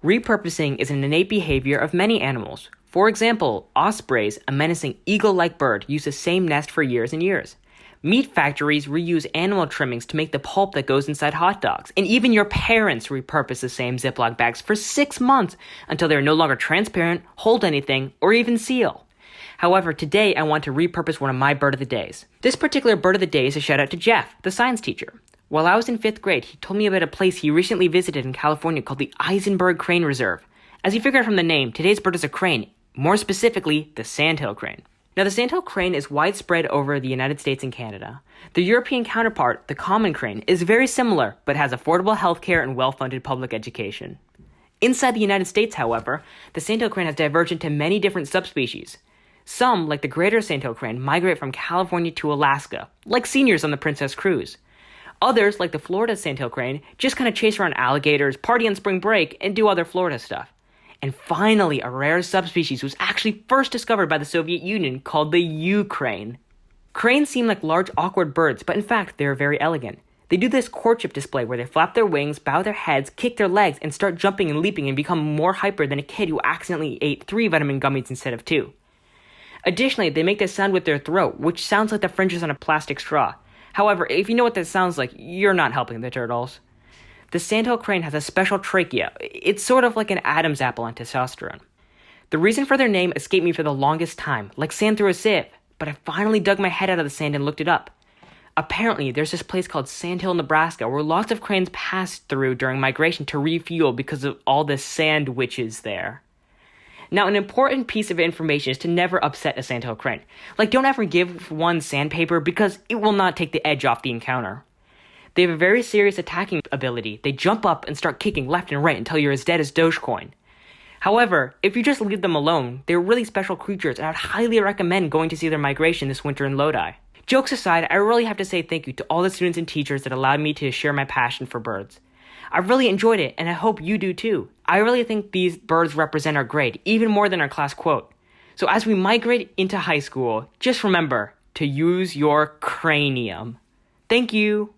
Repurposing is an innate behavior of many animals. For example, ospreys, a menacing eagle-like bird, use the same nest for years and years. Meat factories reuse animal trimmings to make the pulp that goes inside hot dogs. And even your parents repurpose the same Ziploc bags for 6 months until they're no longer transparent, hold anything, or even seal. However, today I want to repurpose one of my bird of the days. This particular bird of the day is a shout out to Jeff, the science teacher. While I was in 5th grade, he told me about a place he recently visited in California called the Eisenberg Crane Reserve. As you figure out from the name, today's bird is a crane, more specifically, the Sandhill Crane. Now, the Sandhill Crane is widespread over the United States and Canada. The European counterpart, the common crane, is very similar, but has affordable healthcare and well-funded public education. Inside the United States, however, the Sandhill Crane has diverged into many different subspecies. Some, like the greater Sandhill Crane, migrate from California to Alaska, like seniors on the Princess Cruz. Others, like the Florida Sandhill Crane, just kind of chase around alligators, party on spring break, and do other Florida stuff. And finally, a rare subspecies was actually first discovered by the Soviet Union called the U crane. Cranes seem like large, awkward birds, but in fact, they're very elegant. They do this courtship display where they flap their wings, bow their heads, kick their legs, and start jumping and leaping and become more hyper than a kid who accidentally ate 3 vitamin gummies instead of 2. Additionally, they make this sound with their throat, which sounds like the fringes on a plastic straw. However, if you know what that sounds like, you're not helping the turtles. The Sandhill Crane has a special trachea. It's sort of like an Adam's apple on testosterone. The reason for their name escaped me for the longest time, like sand through a sieve, but I finally dug my head out of the sand and looked it up. Apparently, there's this place called Sandhill, Nebraska, where lots of cranes pass through during migration to refuel because of all the sand witches there. Now, an important piece of information is to never upset a Sandhill Crane. Like, don't ever give one sandpaper because it will not take the edge off the encounter. They have a very serious attacking ability. They jump up and start kicking left and right until you're as dead as Dogecoin. However, if you just leave them alone, they're really special creatures, and I'd highly recommend going to see their migration this winter in Lodi. Jokes aside, I really have to say thank you to all the students and teachers that allowed me to share my passion for birds. I really enjoyed it, and I hope you do too. I really think these birds represent our grade, even more than our class quote. So as we migrate into high school, just remember to use your cranium. Thank you.